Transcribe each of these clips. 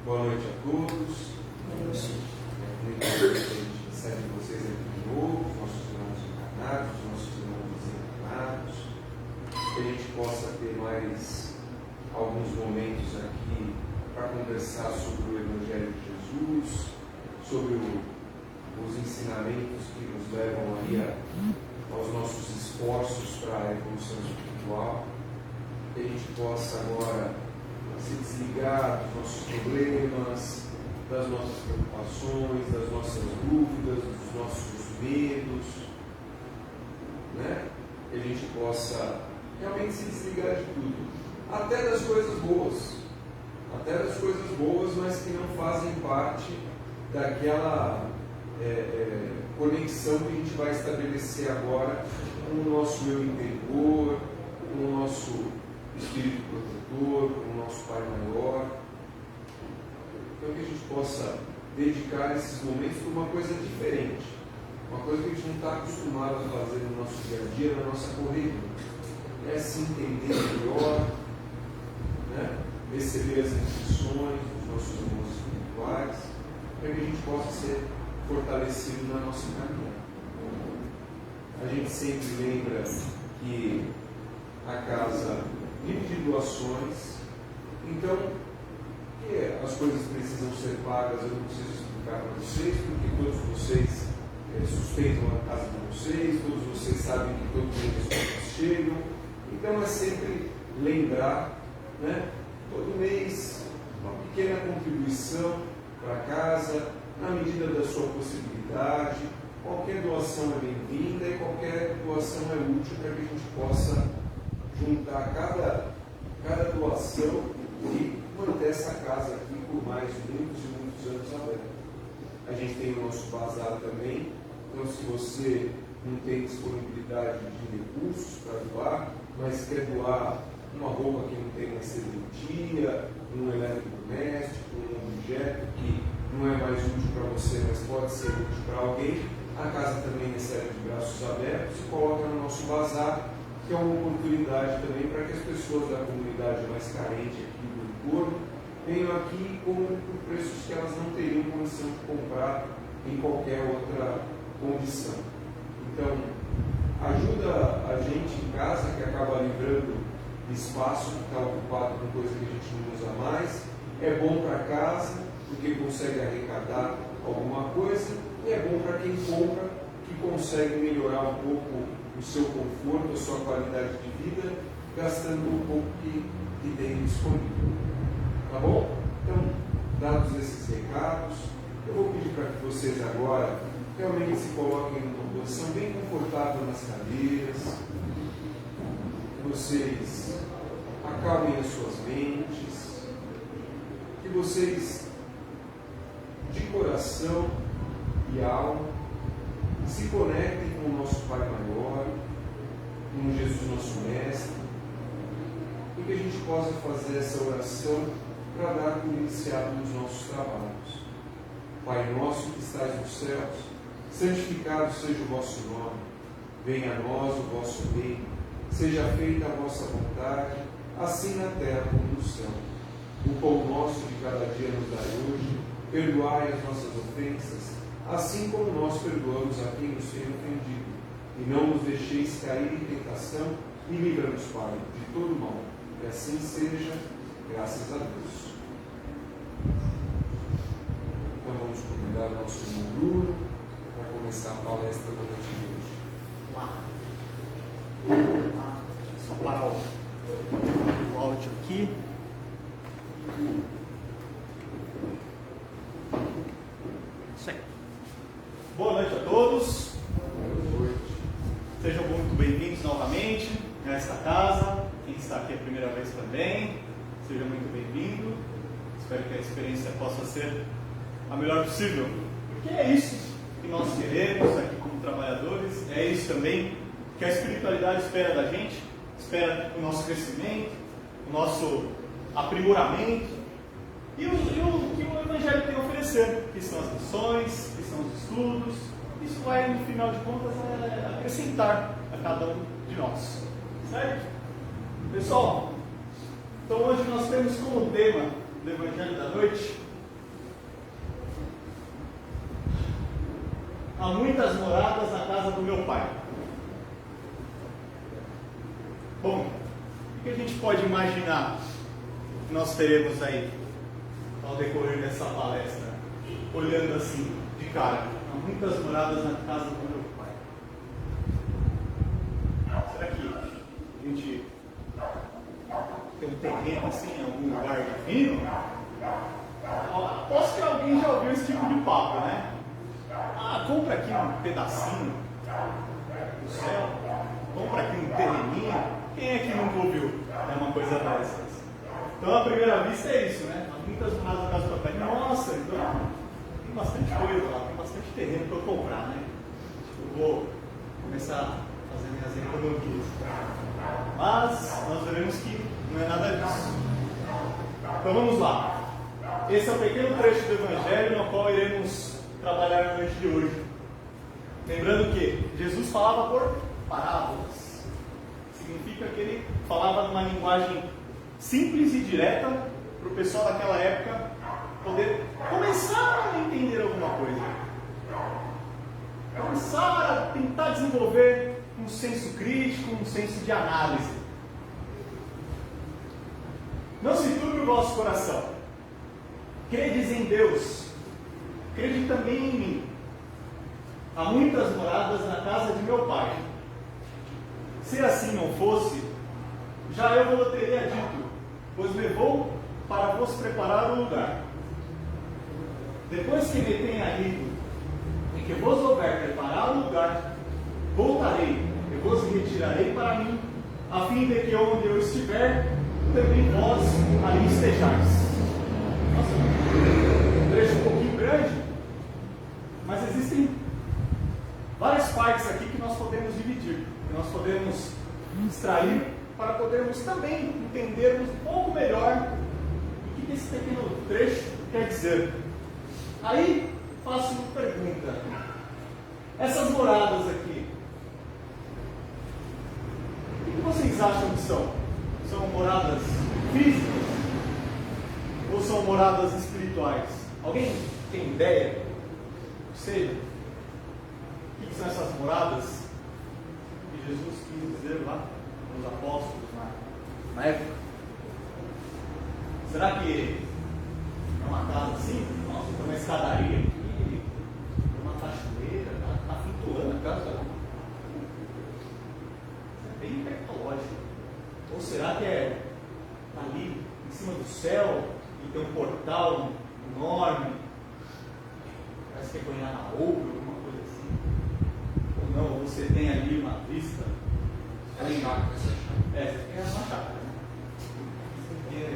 Boa noite a todos. É muito importante a gente recebe vocês aqui de novo, os nossos irmãos encarnados, os nossos irmãos desencarnados, que a gente possa ter mais alguns momentos aqui para conversar sobre o Evangelho de Jesus, sobre os ensinamentos que nos levam aí aos nossos esforços para a evolução espiritual, que a gente possa agora se desligar dos nossos problemas, das nossas preocupações, das nossas dúvidas, dos nossos medos, né? Que a gente possa realmente se desligar de tudo, até das coisas boas, mas que não fazem parte daquela conexão que a gente vai estabelecer agora com o nosso eu interior, com o nosso Espírito protetor, com o nosso Pai maior. Então que a gente possa dedicar esses momentos para uma coisa diferente, uma coisa que a gente não está acostumado a fazer no nosso dia a dia, na nossa corrida. É se entender melhor, né? Receber as instruções dos nossos irmãos espirituais, para que a gente possa ser fortalecido na nossa caminhada. A gente sempre lembra que a casa vive de doações, então que as coisas precisam ser pagas, eu não preciso explicar para vocês, porque todos vocês sustentam a casa de vocês, todos vocês sabem que todo mês as contas chegam, então é sempre lembrar, né? Todo mês uma pequena contribuição para a casa, na medida da sua possibilidade. Qualquer doação é bem-vinda e qualquer doação é útil para que a gente possa juntar cada doação e manter essa casa aqui por mais muitos e muitos anos aberta. A gente tem o nosso bazar também, então se você não tem disponibilidade de recursos para doar, mas quer doar uma roupa que não tem mais serventia, um eletrodoméstico, um objeto que não é mais útil para você, mas pode ser útil para alguém, a casa também recebe de braços abertos e coloca no nosso bazar, que é uma oportunidade também para que as pessoas da comunidade mais carente aqui do entorno venham aqui por preços que elas não teriam condição de comprar em qualquer outra condição. Então, ajuda a gente em casa, que acaba livrando espaço que está ocupado com coisa que a gente não usa mais. É bom para casa, porque consegue arrecadar alguma coisa, e é bom para quem compra, que consegue melhorar um pouco o seu conforto, a sua qualidade de vida, gastando um pouco que tem disponível. Tá bom? Então, dados esses recados, eu vou pedir para que vocês agora realmente se coloquem numa posição bem confortável nas cadeiras, que vocês acalmem as suas mentes, que vocês, de coração e alma, se conectem com o nosso Pai maior, com Jesus nosso Mestre, e que a gente possa fazer essa oração para dar por iniciado nos nossos trabalhos. Pai nosso que estais nos céus, santificado seja o vosso nome, venha a nós o vosso reino, seja feita a vossa vontade, assim na terra como no céu. O pão nosso de cada dia nos dai hoje, perdoai as nossas ofensas, assim como nós perdoamos a quem nos tem ofendido. E não nos deixeis cair em tentação, e livra-nos, Pai, de todo mal. Que assim seja, graças a Deus. Então vamos convidar o nosso irmão Bruno para começar a palestra da noite de hoje. Só parar o áudio aqui. Isso aí. Boa noite a todos. Boa noite. Sejam muito bem-vindos novamente a esta casa. Quem está aqui a primeira vez também, seja muito bem-vindo. Espero que a experiência possa ser a melhor possível. Porque é isso que nós queremos aqui como trabalhadores. É isso também que a espiritualidade espera da gente. Espera o nosso crescimento, o nosso aprimoramento e o que o Evangelho tem a oferecer, que são as lições, que são os estudos. Isso vai, no final de contas, acrescentar a cada um de nós. Certo? Pessoal, então hoje nós temos como tema do Evangelho da Noite. Há muitas moradas na casa do meu Pai. Bom, o que a gente pode imaginar que nós teremos aí ao decorrer dessa palestra, olhando assim, de cara? Há muitas moradas na casa do meu Pai. Será que a gente tem um terreno assim, em algum lugar divino? Aposto que alguém já ouviu esse tipo de papo, né? Ah, compra aqui um pedacinho do céu, compra aqui um terreninho. Quem é que nunca ouviu uma coisa dessas? Então, à primeira vista é isso, né? Há muitas moradas na casa do Pai. Nossa, então tem bastante coisa lá, tem bastante terreno para eu comprar, né? Eu vou começar a fazer minhas economias. Mas nós veremos que não é nada disso. Então vamos lá. Esse é o pequeno trecho do Evangelho no qual iremos trabalhar na noite de hoje. Lembrando que Jesus falava por parábolas. Significa que ele falava numa linguagem simples e direta para o pessoal daquela época poder começar a entender alguma coisa. Começar a tentar desenvolver um senso crítico, um senso de análise. Não se turbe o vosso coração. Credes em Deus. Crede também em mim. Há muitas moradas na casa de meu Pai. Se assim não fosse, já eu vos teria dito, pois me vou para vos preparar o lugar. Depois que me tenha ido, e que vos houver preparado o lugar, voltarei e vos retirarei para mim, a fim de que onde eu estiver, também vós ali estejais. Nossa, um trecho um pouquinho grande, mas existem várias partes aqui que nós podemos dividir, que nós podemos extrair para podermos também entendermos um pouco melhor o que esse pequeno trecho quer dizer. Aí faço uma pergunta: essas moradas aqui, o que vocês acham que são? São moradas físicas ou são moradas espirituais? Alguém tem ideia? Ou seja, o que são essas moradas que Jesus quis dizer lá nos apóstolos na época? Será que é uma casa assim? Nossa, tem uma escadaria aqui, uma cachoeira, está flutuando a casa. Isso é bem tecnológico. Ou será que é ali em cima do céu e tem um portal enorme? Parece que é banhar na obra, alguma coisa assim. Ou não, você tem ali uma vista. É uma chácara. É uma chácara, né?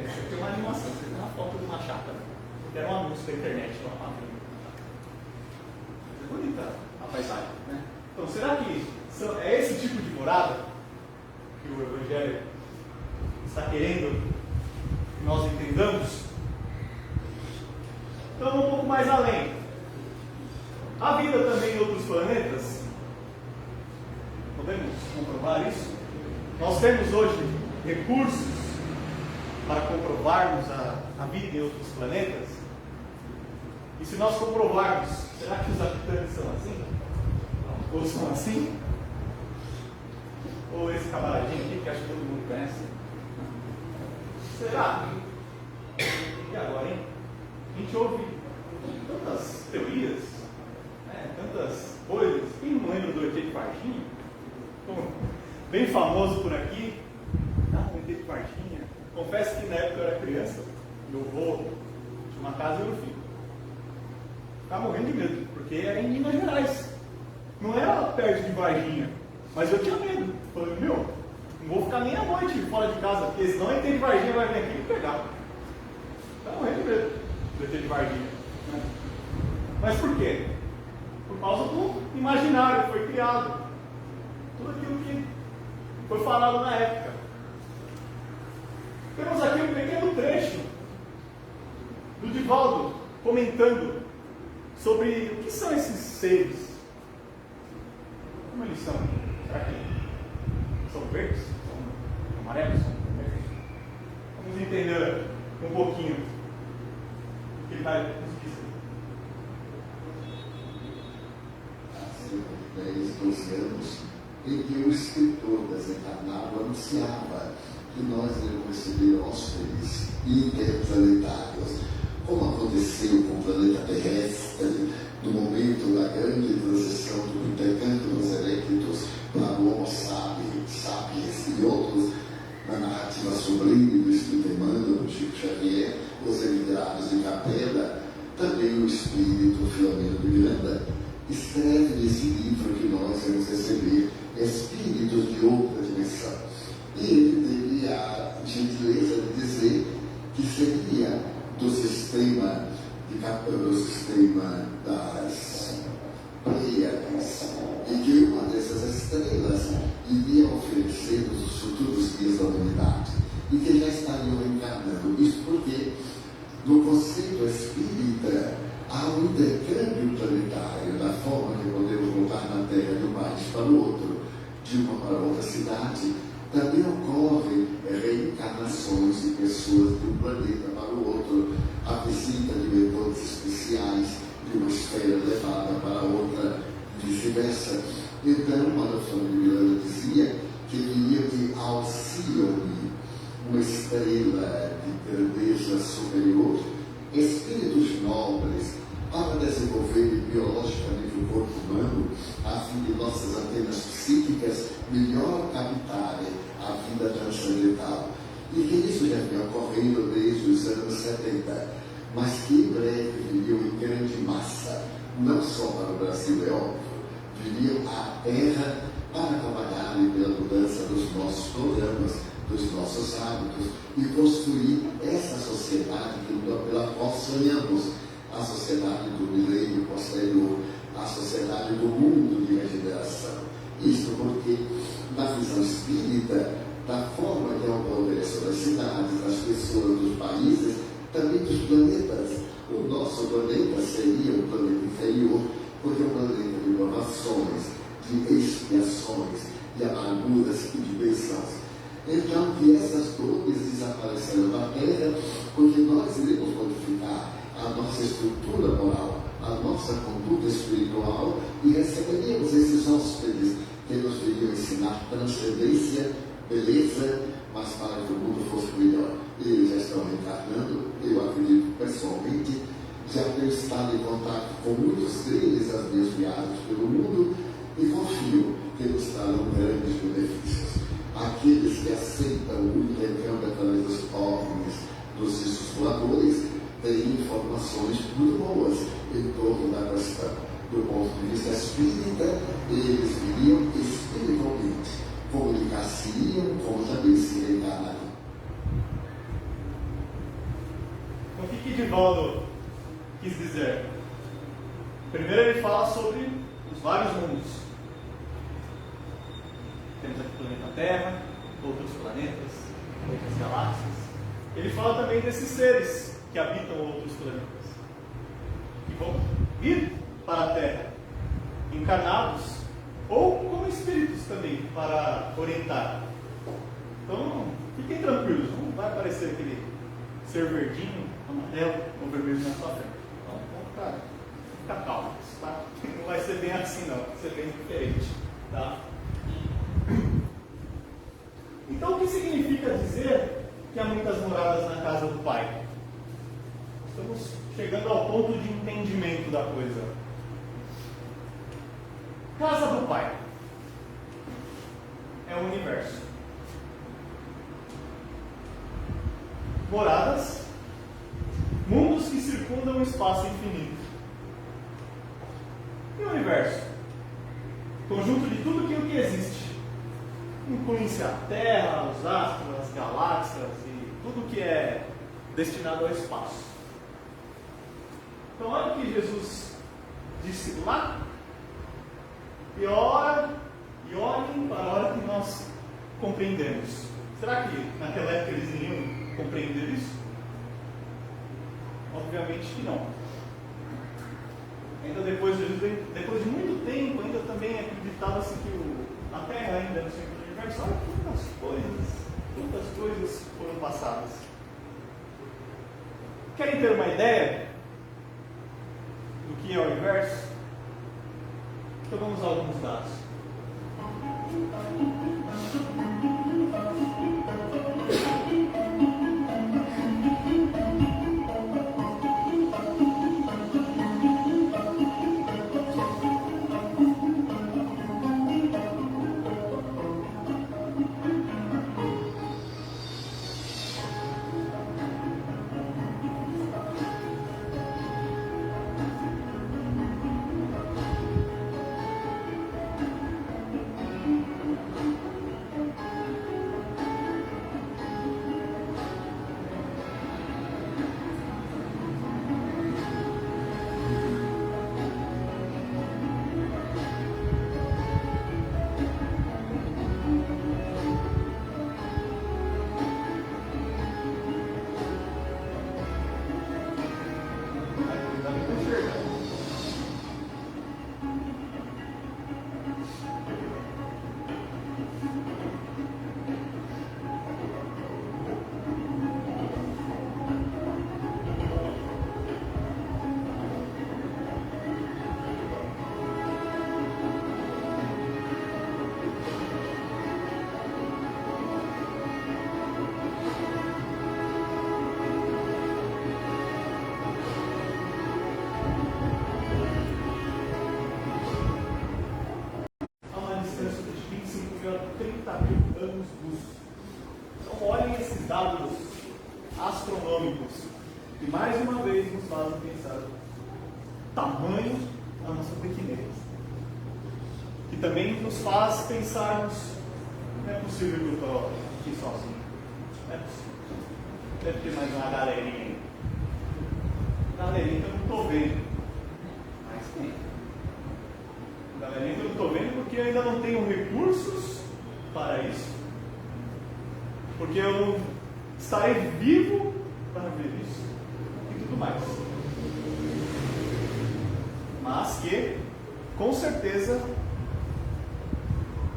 Você tem uma animação, você tem uma foto de uma chácara. Você tem um anúncio da internet lá na frente. É bonita a paisagem, né? Então, será que é esse tipo de morada que o Evangelho está querendo que nós entendamos? Então, um pouco mais além. Há vida também em outros planetas? Podemos comprovar isso? Nós temos hoje recursos para comprovarmos a vida em outros planetas? E se nós comprovarmos, será que os habitantes são assim? Ou são assim? Ou esse camaradinho aqui que acho que todo mundo conhece? Será? E agora, hein? A gente ouve tantas teorias, né? Tantas coisas. Quem não lembra do ET de Varginha? Bem famoso por aqui. O ET de Varginha. Confesso que na época eu era criança, meu avô tinha uma casa em Urufim. Ficava morrendo de medo, porque era em Minas Gerais. Não era perto de Varginha, mas eu tinha medo. Falei, meu, não vou ficar nem à noite fora de casa, porque senão o ET de Varginha vai vir aqui e me pegar. Ficava morrendo de medo do ET de Varginha. Né? Mas por quê? Por causa do imaginário que foi criado. Tudo aquilo que foi falado na época. Temos aqui um pequeno trecho do Divaldo comentando sobre o que são esses seres. Como eles são? Será que são verdes? São amarelos? São verdes? Vamos entender um pouquinho. vai nos dizer. Há cerca de 10, 12 anos, em que o escritor desencarnado anunciava que nós iremos receber hóspedes interplanetários, como aconteceu com o planeta terrestre, no momento da grande transição do intercâmbio dos elétritos para o Homo sapiens e outros, na narrativa sublime do Espírito Emmanuel, do Chico Xavier, os emigrados de Capela, também o Espírito Filomeno de Miranda escreve nesse livro que nós vamos receber espíritos de outra dimensão. E ele teve a gentileza de dizer que seria do sistema das Pleiades, e que uma dessas estrelas iria oferecer os futuros dias da humanidade, e que já estariam encarnando. Isso porque, no conceito espírita, há um intercâmbio planetário, da forma que podemos voltar na Terra de um país para o outro, de uma para outra cidade. Também ocorrem reencarnações de pessoas de um planeta para o outro, a visita de mentores especiais de uma esfera elevada para outra, vice-versa. Então, Madame de Miranda dizia que viria de Alcione, uma estrela de grandeza superior, espíritos nobres, para desenvolver biologicamente o corpo humano, a fim de nossas antenas psíquicas melhor captarem a vida transcendental. E que isso já vinha ocorrendo desde os anos 70, mas que em breve viriam em grande massa, não só para o Brasil, é óbvio, viriam à Terra para trabalharem pela mudança dos nossos programas, dos nossos hábitos e construir essa sociedade pela qual sonhamos, a sociedade do milênio posterior, a sociedade do mundo de regeneração. Isto porque, na visão espírita, da forma que ocorre sobre as cidades, das pessoas, dos países, também dos planetas. O nosso planeta seria um planeta inferior, porque é um planeta de provações, de expiações, de amarguras e de bênçãos. Então, que essas dores desaparecerão da Terra, porque nós iremos modificar a nossa estrutura moral, a nossa conduta espiritual, e receberíamos esses hóspedes que nos viriam ensinar transcendência, beleza, mas para que o mundo fosse melhor. Eles já estão reencarnando, eu acredito pessoalmente, já tenho estado em contato com muitos deles nas minhas viagens pelo mundo e confio que nos trarão grandes benefícios. Aqueles que aceitam o intercâmbio através dos OVNIs, dos discos voadores, têm informações muito boas em torno da questão. Do ponto de vista espírita, eles viriam espiritualmente, comunicar-se-iam como também se reencarnariam. O que Divaldo quis dizer? Primeiro ele fala sobre os vários mundos. Temos aqui o planeta Terra, outros planetas, outras galáxias. Ele fala também desses seres que habitam outros planetas, que vão vir para a Terra, encarnados, ou como espíritos também, para orientar. Então, fiquem tranquilos, não vai aparecer aquele ser verdinho, amarelo ou vermelho na sua frente. Então, vamos ficar calmos, tá? Não vai ser bem assim não, vai ser bem diferente, tá? Então, o que significa dizer que há muitas moradas na casa do Pai? Estamos chegando ao ponto de entendimento da coisa. Casa do Pai é o universo. Moradas, mundos que circundam o espaço infinito. E o universo? Conjunto de tudo aquilo que existe. Inclui-se a Terra, os astros, as galáxias e tudo que é destinado ao espaço. Então, olha o que Jesus disse lá. E olhem para a hora que nós compreendemos. Será que naquela época eles iriam compreender isso? Obviamente que não. Ainda depois de muito tempo, ainda também acreditava-se que a Terra ainda era o centro do universo. Olha quantas coisas foram passadas. Querem ter uma ideia? que é o universo? Então vamos a alguns dados. Dados astronômicos que mais uma vez nos fazem pensar o tamanho da nossa pequenez, que também nos faz pensarmos: não é possível que eu estou aqui sozinho, não é possível, deve ter mais uma galerinha que eu não estou vendo, mas tem galerinha que eu não estou vendo porque eu ainda não tenho recursos para isso, porque eu não estarei vivo para ver isso e tudo mais. Mas que, com certeza,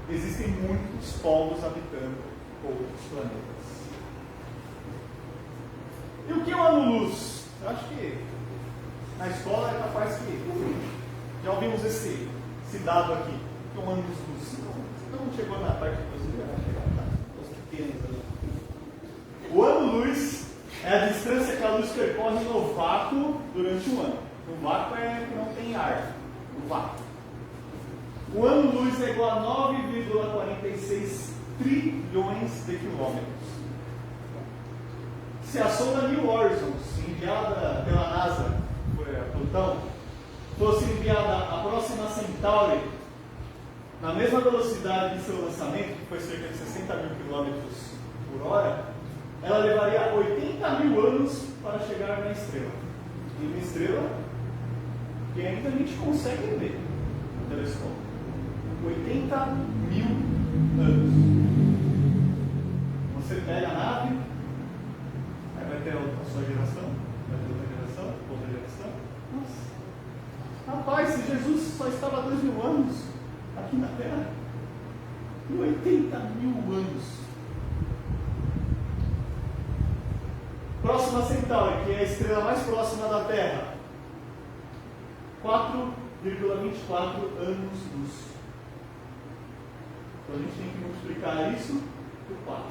existem muitos povos habitando outros planetas. E o que é um ano-luz? Eu acho que na escola é capaz que já ouvimos esse dado aqui, que é um ano-luz. Não chegou na parte que você vai chegar, os pequenos ali. O ano-luz é a distância que a luz percorre no vácuo durante um ano. O vácuo é que não tem ar. O vácuo. O ano-luz é igual a 9,46 trilhões de quilômetros. Se a sonda New Horizons, enviada pela NASA, foi a Plutão, fosse enviada à próxima Centauri, na mesma velocidade de seu lançamento, que foi cerca de 60 mil quilômetros por hora, ela levaria 80 mil anos para chegar na estrela. E uma estrela que ainda a gente consegue ver no telescópio. 80 mil anos. Você pega a nave, aí vai ter a sua geração, vai ter outra geração. Nossa! Rapaz, se Jesus só estava 2.000 anos aqui na Terra, em 80 mil anos. Próxima Centauri, que é a estrela mais próxima da Terra, 4,24 anos-luz. Então a gente tem que multiplicar isso por 4.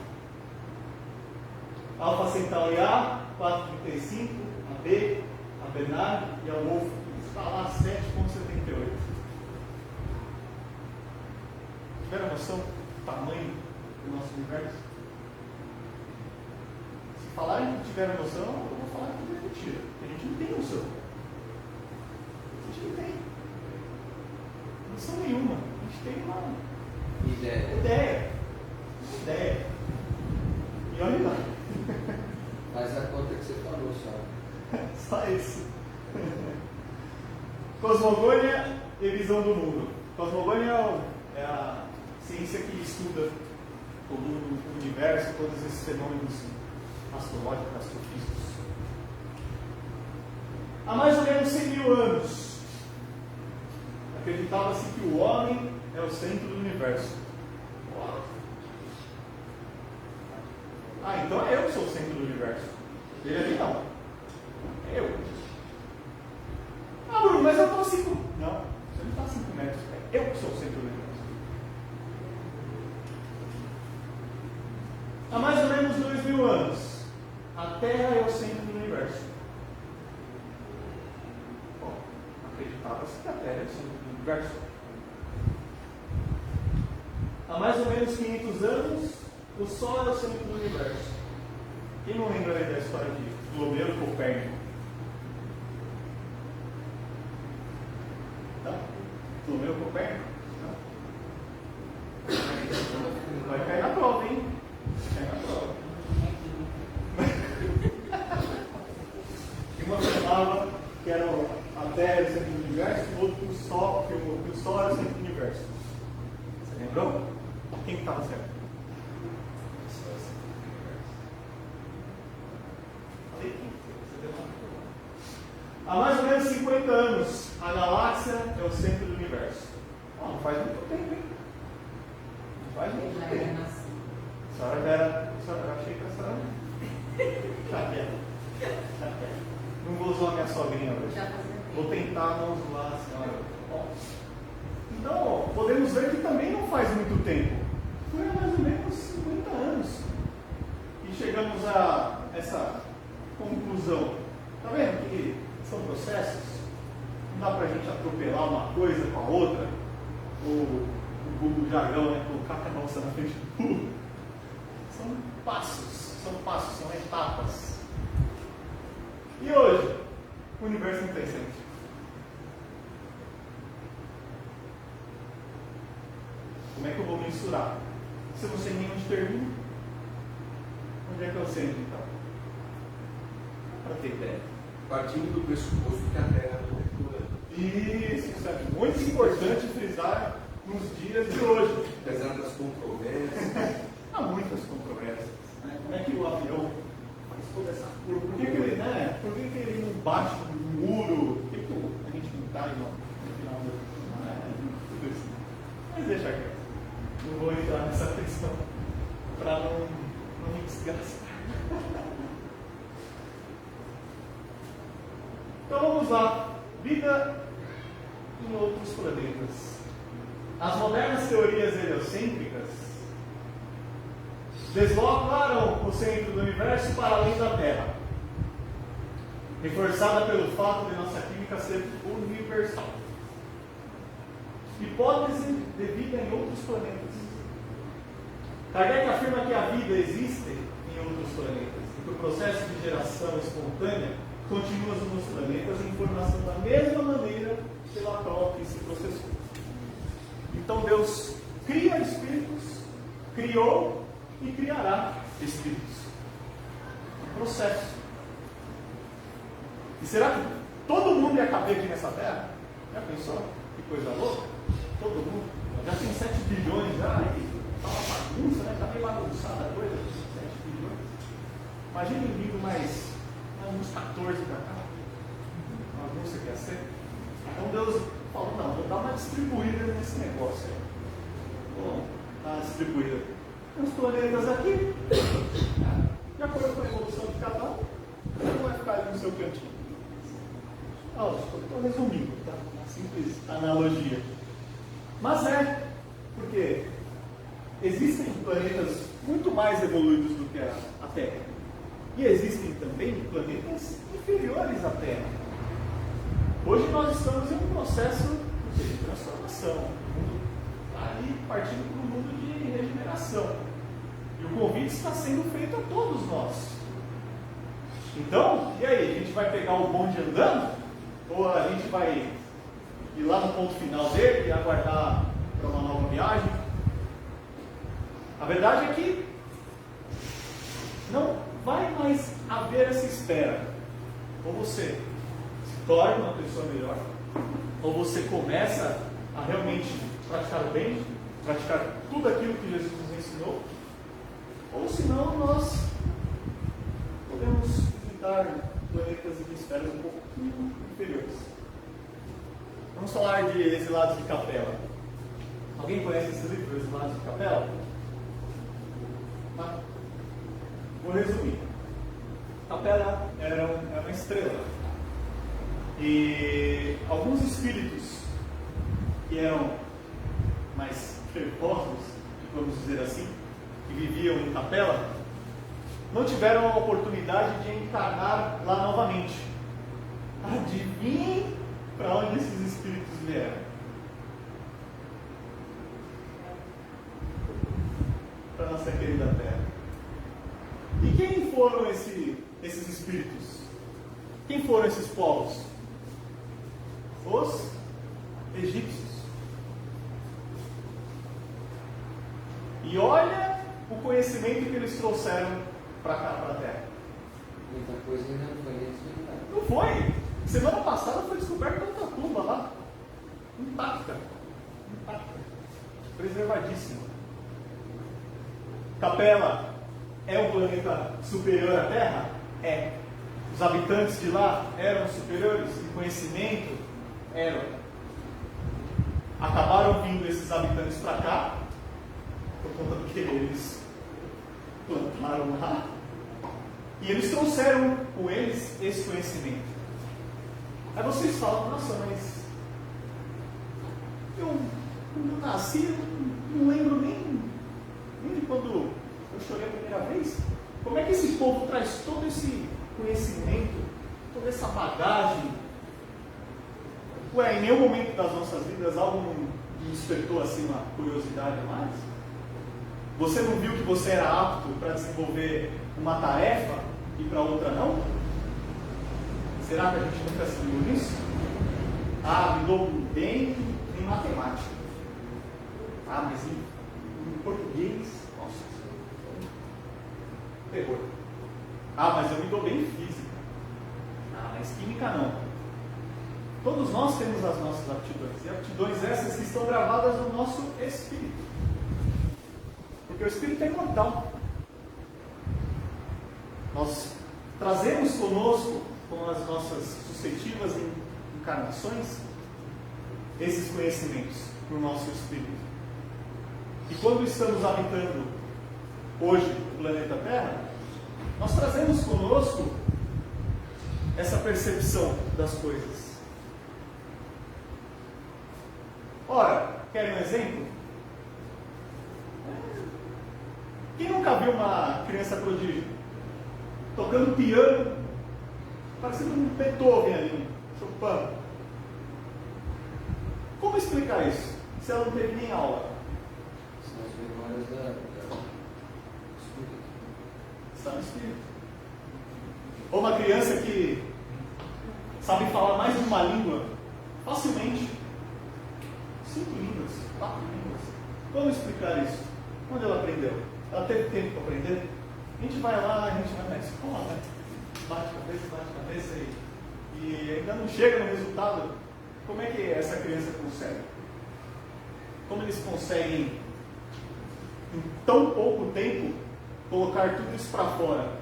Alfa Centauri A, 4,35, a B, a Bernard e a Wolf, está lá 7,78. Tiveram noção do tamanho do nosso universo? Se falarem que tiveram noção, eu vou falar que é mentira, porque a gente não tem noção. A gente não tem noção nenhuma. A gente tem uma ideia. E olha lá. Faz a conta que você falou só. Só isso. Cosmogônia e visão do mundo. Cosmogônia é a ciência que estuda todo o universo, todos esses fenômenos astrológicos, astrofísicos. Há mais ou menos 100 mil anos, acreditava-se que o homem é o centro do universo. Ah, então é eu que sou o centro do universo. Ele ali não. É eu. Ah, Bruno, mas eu Terra é o centro do universo. Bom, acreditava-se que a Terra é o centro do universo. Há mais ou menos 500 anos, o Sol é o centro do universo. Quem não lembra aí da história de Ptolomeu e Copérnico? Tá? Ptolomeu e Copérnico? Tá? Vai cair na prova, hein? Vai cair na prova. Uma falava que era a Terra era o centro do universo, o outro que o Sol era o centro do universo. Você lembrou? Quem estava certo? Há mais ou menos 50 anos, a galáxia é o centro do universo. Não faz muito tempo, hein? Não faz muito tempo. A senhora era. Eu achei que a senhora. Não vou zoar minha sogrinha hoje. Vou tentar não zoar a senhora. Bom, então, podemos ver que também não faz muito tempo. Foi há mais ou menos 50 anos. E chegamos a essa conclusão. Está vendo que são processos? Não dá para a gente atropelar uma coisa com a outra. O Google jargão, né? Colocar a carroça na frente do burro. São passos, são etapas. E hoje, o universo não tem centro. Como é que eu vou mensurar? Se eu não sei nem onde termina, onde é que eu centro então? Para ter ideia. Partindo do pressuposto que a Terra não é plana. Isso é muito importante frisar nos dias de hoje. Apesar das controvérsias. Há muitas controvérsias. Né? Como é que o avião faz toda essa curva? Por que ele não bate no muro? Por que a gente não cai no final do. Tudo isso. Mas deixa aqui. Não vou entrar nessa questão para não me desgastar. Então vamos lá. Vida em outros planetas. As modernas teorias heliocêntricas deslocam o centro do universo para além da Terra, reforçada pelo fato de nossa química ser universal. Hipótese de vida em outros planetas. Kardec afirma que a vida existe em outros planetas e que o processo de geração espontânea continua nos planetas em formação da mesma maneira pela qual que se processou. Então Deus cria espíritos, criou e criará espíritos. Um processo. E será que todo mundo ia caber aqui nessa terra? Já pensou? Que coisa louca? Todo mundo. Já tem 7 bilhões já, e tá uma bagunça, né? Tá meio bagunçada a coisa. 7 bilhões. Imagina vindo mais uns 14 para cá. Uma bagunça que ia ser. Então Deus falou, não, vou dar uma distribuída nesse negócio aí. Vou dar uma distribuída. Tem uns planetas aqui. De acordo com a evolução de cada um vai ficar ali no seu cantinho. Estou resumindo, tá? Uma simples analogia. Mas porque existem planetas muito mais evoluídos do que a Terra. E existem também planetas inferiores à Terra. Hoje nós estamos em um processo de transformação. O mundo está ali partindo para um mundo de regeneração. E o convite está sendo feito a todos nós. Então, e aí? A gente vai pegar o bonde andando? Ou a gente vai ir lá no ponto final dele e aguardar para uma nova viagem? A verdade é que não vai mais haver essa espera. Ou você se torna uma pessoa melhor, ou você começa a realmente praticar o bem, praticar tudo aquilo que Jesus nos ensinou, ou senão nós podemos visitar planetas e esferas um pouquinho inferiores. Vamos falar de Exilados de Capela. Alguém conhece esse livro, Exilados de Capela? Vou resumir. Capela era uma estrela. E alguns espíritos que eram mais fervorosos, vamos dizer assim, que viviam em Capela, não tiveram a oportunidade de encarnar lá novamente. Adivinhem para onde esses espíritos vieram? Para a nossa querida Terra. E quem foram esses espíritos? Quem foram esses povos? Os egípcios. E olha o conhecimento que eles trouxeram para cá, para a Terra. Muita coisa ainda não foi desvendada. Não foi. Semana passada foi descoberta outra tumba lá. Intacta. Preservadíssima. Capela é um planeta superior à Terra? É. Os habitantes de lá eram superiores em conhecimento? Eram. Acabaram vindo esses habitantes para cá, por conta do que eles plantaram lá, e eles trouxeram com eles esse conhecimento. Aí vocês falam, nossa, mas eu nasci, não lembro nem de quando eu chorei a primeira vez. Como é que esse povo traz todo esse conhecimento, toda essa bagagem? Ué, em nenhum momento das nossas vidas algo me despertou assim uma curiosidade a mais? Você não viu que você era apto para desenvolver uma tarefa e para outra não? Será que a gente nunca se viu nisso? Me dou bem em matemática. Mas em português, nossa, terror. Mas eu me dou bem em física. Mas química não. Todos nós temos as nossas aptidões, e aptidões essas que estão gravadas no nosso espírito. Porque o espírito é imortal. Nós trazemos conosco, com as nossas sucessivas encarnações, esses conhecimentos no nosso espírito. E quando estamos habitando hoje o planeta Terra, nós trazemos conosco essa percepção das coisas. Ora, querem um exemplo? Quem nunca viu uma criança prodígio tocando piano, parecendo um Beethoven ali, Chopin? Como explicar isso, se ela não teve nem aula? São as memórias do espírito. Está no espírito. Ou uma criança que sabe falar mais de uma língua facilmente. 5 línguas, 4 línguas. Como explicar isso? Onde ela aprendeu? Ela teve tempo para aprender? A gente vai lá, a gente vai na escola, né? Bate a cabeça e ainda não chega no resultado. Como é que essa criança consegue? Como eles conseguem, em tão pouco tempo, colocar tudo isso para fora?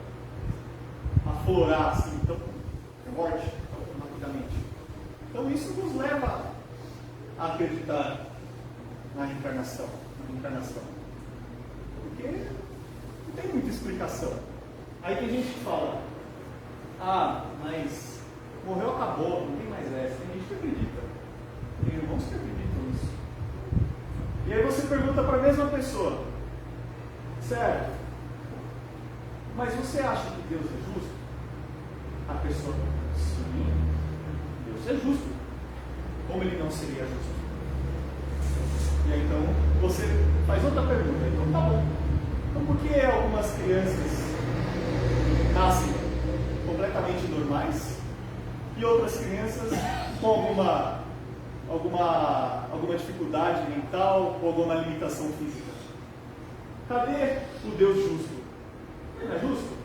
Aflorar assim, tão forte, tão rapidamente. Então isso nos leva a acreditar na reencarnação. Porque não tem muita explicação. Aí tem gente que fala, mas morreu, acabou, não tem mais essa. Tem gente que acredita. Tem irmãos que acreditam nisso. E aí você pergunta para a mesma pessoa, certo, mas você acha que Deus é justo? A pessoa, sim, Deus é justo. Como ele não seria justo? E aí então você faz outra pergunta. Então tá bom. Então por que algumas crianças nascem completamente normais e outras crianças com alguma dificuldade mental ou alguma limitação física? Cadê o Deus justo? Ele não é justo?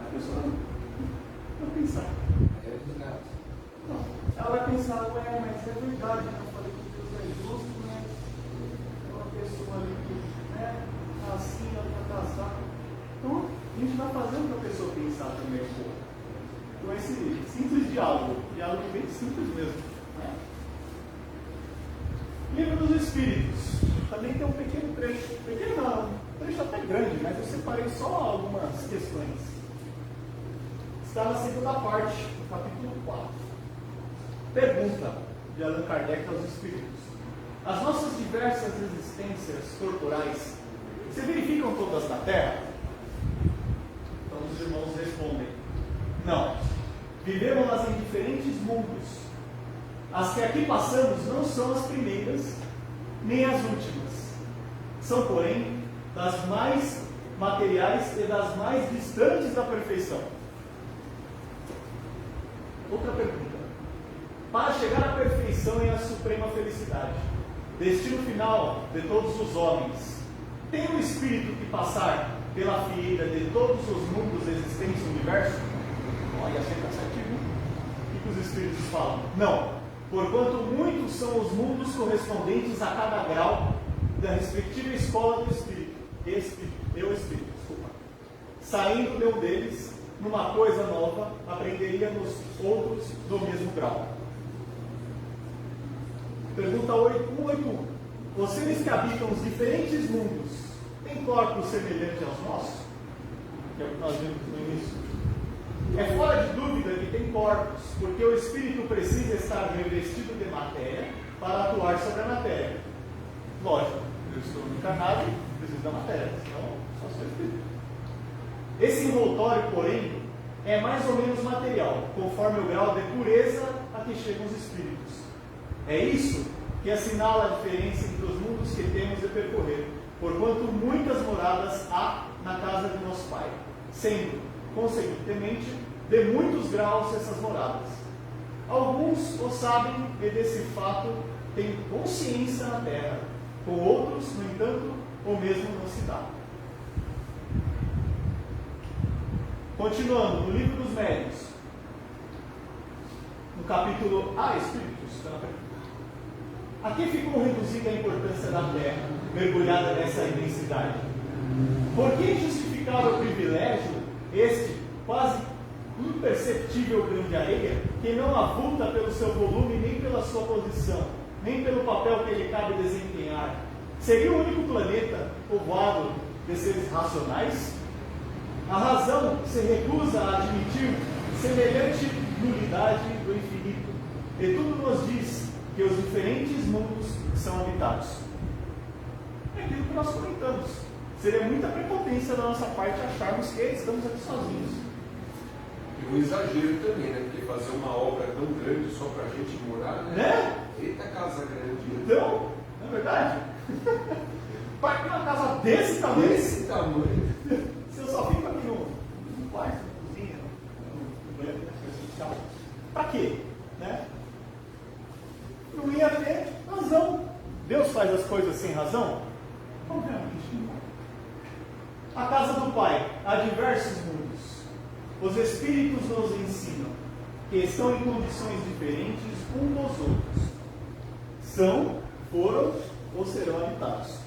A pessoa não pensar. Não. Ela vai pensar, mas é verdade, né? Eu falei que Deus é justo, né? É uma pessoa ali que, né? Assim, ela está casada. Então, a gente vai fazendo para a pessoa pensar também um pouco. Então, esse simples diálogo bem simples mesmo, né? Livro dos Espíritos. Também tem um pequeno trecho. Pequeno não, um trecho até grande, mas eu separei só algumas questões. Está na segunda parte, no capítulo 4. Pergunta de Allan Kardec aos Espíritos: as nossas diversas existências corporais se verificam todas na Terra? irmãos respondem: não. Vivemos em diferentes mundos. As que aqui passamos não são as primeiras, nem as últimas. São, porém, das mais materiais e das mais distantes da perfeição. Outra pergunta. Para chegar à perfeição e à suprema felicidade, destino final de todos os homens, tem um espírito que passar pela fieira de todos os mundos existentes no universo? Olha, sempre está certinho. O que os espíritos falam? Não. Porquanto muitos são os mundos correspondentes a cada grau da respectiva escola do espírito. Desculpa. Saindo de um deles, numa coisa nova, aprenderíamos outros do mesmo grau. Pergunta 181. Vocês que habitam os diferentes mundos, têm corpos semelhantes aos nossos? Que é o que nós vimos no início. É fora de dúvida que tem corpos, porque o espírito precisa estar revestido de matéria para atuar sobre a matéria. Lógico, eu estou encarnado, preciso da matéria, senão só sou espírito. Esse envoltório, porém, é mais ou menos material, conforme o grau de pureza a que chegam os espíritos. É isso que assinala a diferença entre os mundos que temos de percorrer, porquanto muitas moradas há na casa de nosso Pai, sendo, consequentemente, de muitos graus essas moradas. Alguns o sabem e desse fato têm consciência na terra, com outros, no entanto, o mesmo não se dá. Continuando, no livro dos Médiuns, no capítulo Espíritos, está na frente. Aqui ficou reduzida a importância da terra, mergulhada nessa imensidade. Por que justificar o privilégio, este quase imperceptível grão de areia, que não avulta pelo seu volume, nem pela sua posição, nem pelo papel que ele cabe desempenhar? Seria o único planeta povoado de seres racionais? A razão se recusa a admitir semelhante nulidade do infinito, e tudo nos diz que os diferentes mundos são habitados. É aquilo que nós comentamos. Seria muita prepotência da nossa parte acharmos que estamos aqui sozinhos. E um exagero também, né? Porque fazer uma obra tão grande só para a gente morar, né? Eita casa grande. Então, não é verdade? Para ter uma casa desse tamanho. Desse tamanho. Se eu só fico aqui no quarto, na cozinha, no banheiro, para quê? Né? Não ia ter razão. Deus faz as coisas sem razão? Obviamente não. A casa do Pai, há diversos mundos. Os Espíritos nos ensinam que estão em condições diferentes uns dos outros. São, foram ou serão habitados.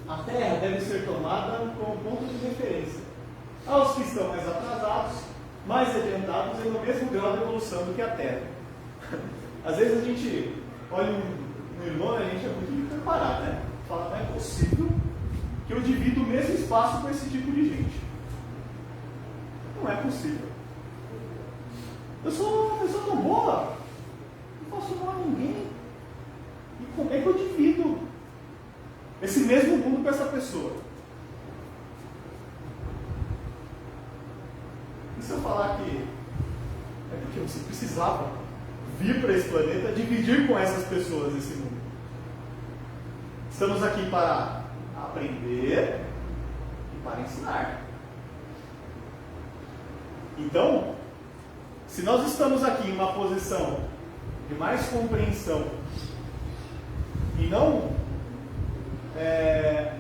A Terra deve ser tomada como ponto de referência. Aos que estão mais atrasados, mais adiantados e no mesmo grau de evolução do que a Terra. Às vezes a gente olha um irmão e a gente é muito preparado, né? Fala, não é possível que eu divida o mesmo espaço com esse tipo de gente. Não é possível. Eu sou uma pessoa tão boa, não faço mal a ninguém. E como é que eu divido esse mesmo mundo com essa pessoa? E se eu falar que é porque você precisava vir para esse planeta, dividir com essas pessoas esse mundo? Estamos aqui para aprender e para ensinar. Então, se nós estamos aqui em uma posição de mais compreensão e não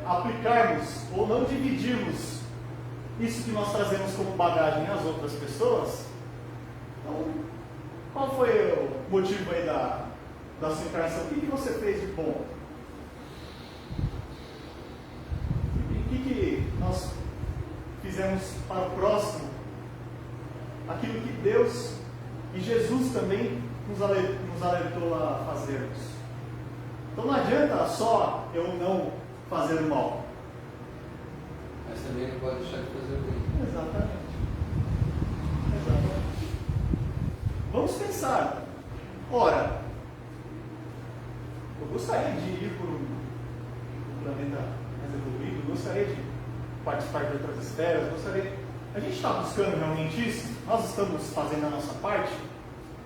aplicarmos ou não dividirmos isso que nós trazemos como bagagem às outras pessoas, então, qual foi o motivo aí da sua encarnação? O que você fez de bom? O que nós fizemos para o próximo? Aquilo que Deus e Jesus também nos alertou a fazermos. Então não adianta só eu não fazer o mal. Mas também não pode deixar de fazer o bem. Exatamente. Vamos pensar. Ora, eu gostaria de ir para um planeta mais evoluído, gostaria de participar de outras esferas, gostaria. A gente está buscando realmente isso? Nós estamos fazendo a nossa parte?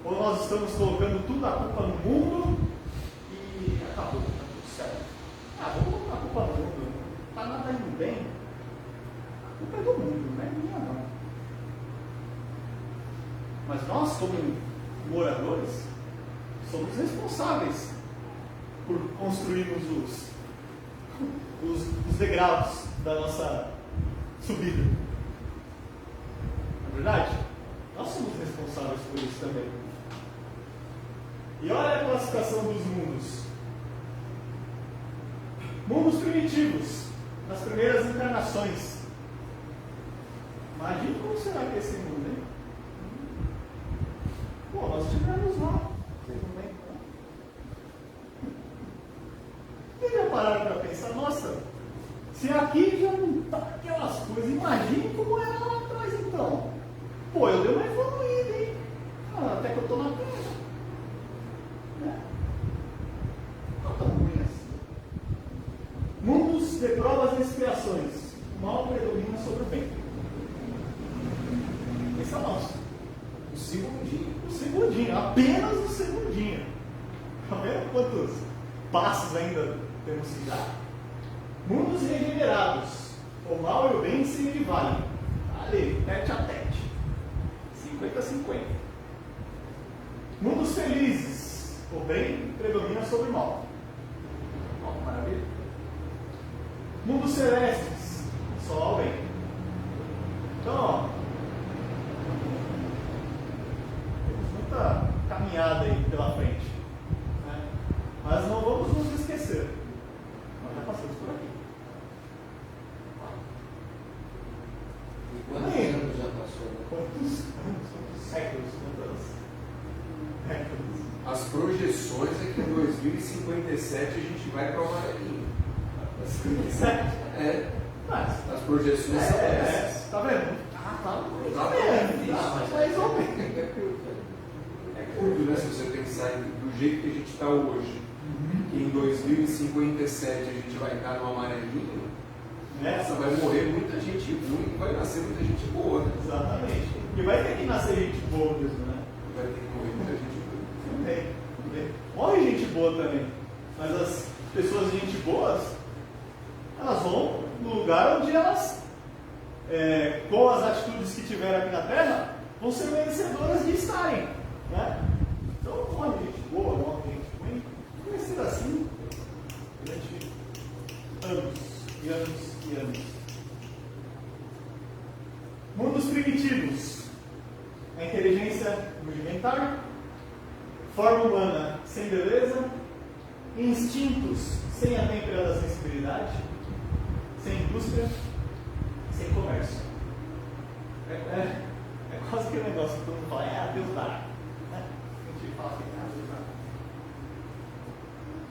Ou nós estamos colocando tudo a culpa no mundo e acabou, está tudo certo? Vamos colocar a culpa no mundo. Não está nada indo bem. A culpa é do mundo, não é minha não. Mas nós, como moradores, somos responsáveis por construirmos os degraus da nossa subida. Não é verdade? Nós somos responsáveis por isso também. E olha a classificação dos mundos. Mundos primitivos, nas primeiras encarnações. Imagina como será que é esse mundo, hein? Pô, nós estivemos lá. Vocês não lembram? Vocês já pararam para pensar, nossa, se aqui já não está aquelas coisas, imagine como era lá atrás então. Pô, eu dei uma evoluída, hein? Até que eu estou na Terra. Né? Não tão ruim assim. Mundos de provas e expiações. O mal predomina sobre o bem. Esse é o nosso. O segundinho. O segundinho, apenas o segundinho. Está vendo quantos passos ainda temos que dar? Mundos regenerados. O mal e o bem se equivalem. Ali, tete a tete. 50-50. Mundos felizes. O bem predomina sobre o mal. Maravilha. Mundos celestes. Só o bem. Então, ó, temos muita caminhada aí pela frente. Né? Mas não vamos nos esquecer. Nós já passamos por aqui. E quantos anos já passou? Né? Quantos anos? Quantos séculos? Quantas décadas? As projeções é que em 2057 a gente vai para o amarelinho. 57? É. Mas, As projeções são essas. tá vendo? Tá mais ou menos. É curto, né? Se você pensar do jeito que a gente está hoje, que em 2057 a gente vai estar no amarelinho, Nessa vai morrer muita gente ruim e vai nascer muita gente boa. Né? Exatamente. E vai ter que nascer gente boa mesmo, né? Vai ter que morrer muita gente boa. Também. Morre gente boa também. Mas as pessoas de gente boas, elas vão no lugar onde elas, com as atitudes que tiveram aqui na Terra, vão ser merecedoras de estarem. Né? Então, morre gente boa, morre gente ruim. Vai ser assim durante anos e anos e anos. Mundos primitivos. A inteligência rudimentar, forma humana sem beleza, instintos sem a têmpera da sensibilidade, sem indústria, sem comércio. É quase que um negócio que todo mundo fala, Deus dá. Né? A gente fala assim, Deus dá.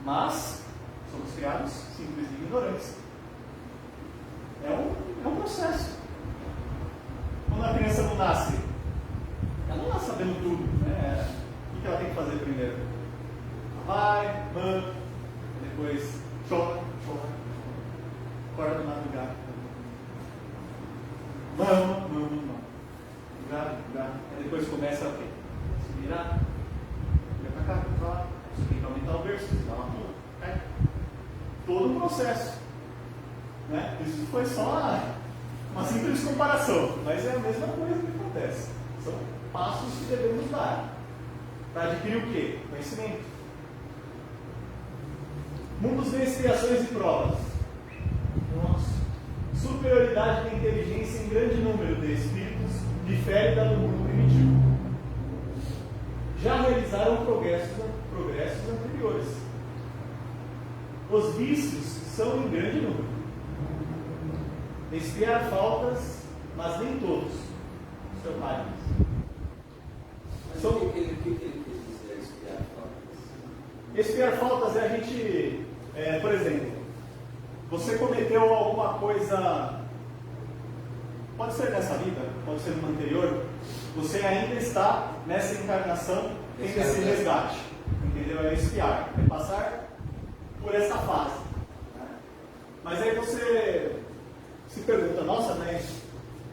Mas somos criados simples e ignorantes. É um processo. Quando a criança não nasce, ela não nasce sabendo tudo. Né? O que ela tem que fazer primeiro? Ela vai, mama, depois chora, acorda de madrugada. Mama. Aí depois começa a quê? Se virar, vira pra cá, pra lá. Você tem que aumentar o berço, dá uma pula, cai. Todo um processo. Né? Isso foi só uma simples comparação, mas é a mesma coisa que acontece. São passos que devemos dar para adquirir o quê? Conhecimento. Mundos de expiações e provas. Nossa. Superioridade da inteligência em grande número de espíritos difere da do mundo primitivo. Já realizaram progressos anteriores. Os vícios são em grande número. Expiar faltas, mas nem todos. Seu pai. Mas o que ele quis dizer, expiar faltas? Expiar faltas é a gente, por exemplo, você cometeu alguma coisa, pode ser nessa vida, pode ser numa anterior, você ainda está nessa encarnação tendo esse resgate. Entendeu? É expiar, é passar por essa fase. Mas aí você se pergunta, nossa, mas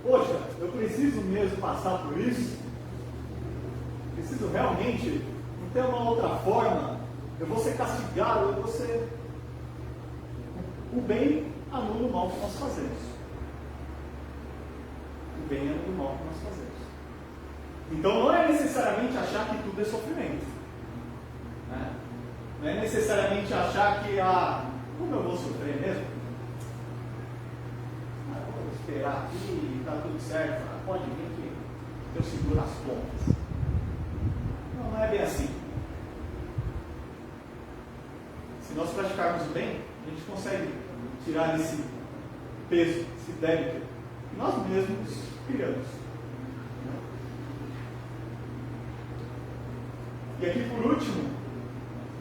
poxa, eu preciso mesmo passar por isso? Preciso realmente, não tem uma outra forma? Eu vou ser castigado, eu vou ser... O bem anula o mal que nós fazemos. O bem anula o mal que nós fazemos. Então não é necessariamente achar que tudo é sofrimento. Né? Não é necessariamente achar que, como eu vou sofrer mesmo? Vou esperar aqui, está tudo certo. Pode vir que eu seguro as pontas. Não é bem assim. Se nós praticarmos o bem, a gente consegue tirar esse peso, esse débito que nós mesmos criamos. E aqui por último,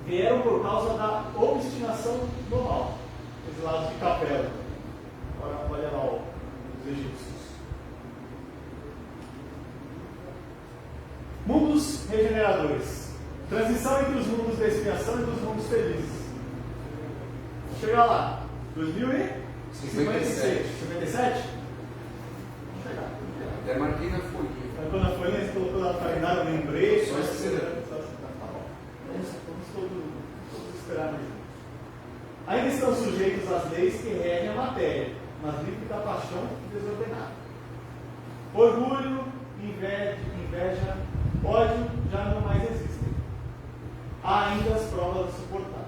vieram por causa da obstinação do mal, os lados de Capela. Agora olha lá os egípcios. Mundos regeneradores. Transição entre os mundos da expiação e dos mundos felizes. Vamos chegar lá. 2057. 57? Vamos chegar. Até marquei na folha. Quando a folha você colocou lá no calendário, eu lembrei. Só esperando. Vamos todos esperar mesmo. Ainda estão sujeitos às leis que regem a matéria, mas livres da paixão desordenada. Orgulho, inveja, ódio já não mais existem. Há ainda as provas a suportar.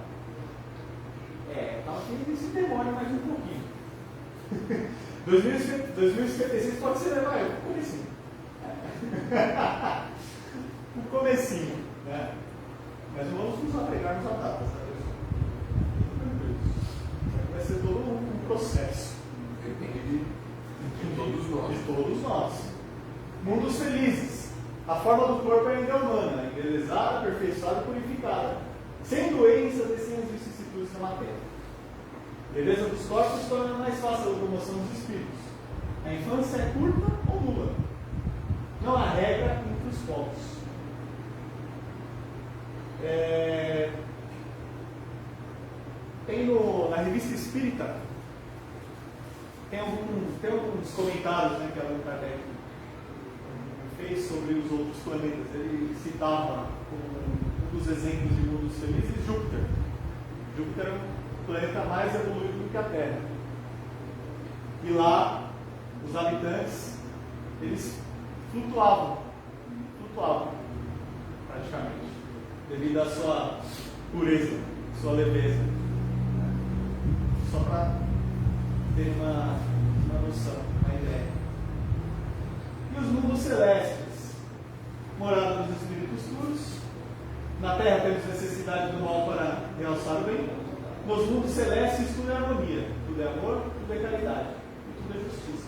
Talvez isso demore mais um pouquinho. 2056 pode ser levar o comecinho. O comecinho, né? Mas não vamos nos apegarmos à data, sabe? Vai ser todo um processo. Depende de todos nós. De todos nós. Mundos felizes. A forma do corpo ainda é humana, embelezada, aperfeiçoada e purificada, sem doenças e sem as vicissitudes da matéria. A beleza dos corpos torna mais fácil a locomoção dos espíritos. A infância é curta ou nula. Não há regra entre os povos. Tem na revista Espírita, tem alguns comentários, né, que Allan Kardec fez sobre os outros planetas. Ele citava como um dos exemplos de mundos felizes Júpiter. Júpiter é um planeta mais evoluído do que a Terra. E lá, os habitantes, eles flutuavam praticamente, devido à sua pureza, sua leveza. Só para ter uma noção, uma ideia. E os mundos celestes, morada dos espíritos puros. Na Terra temos necessidade do mal para realçar o bem. Nos mundos celestes tudo é harmonia, tudo é amor, tudo é caridade e tudo é justiça.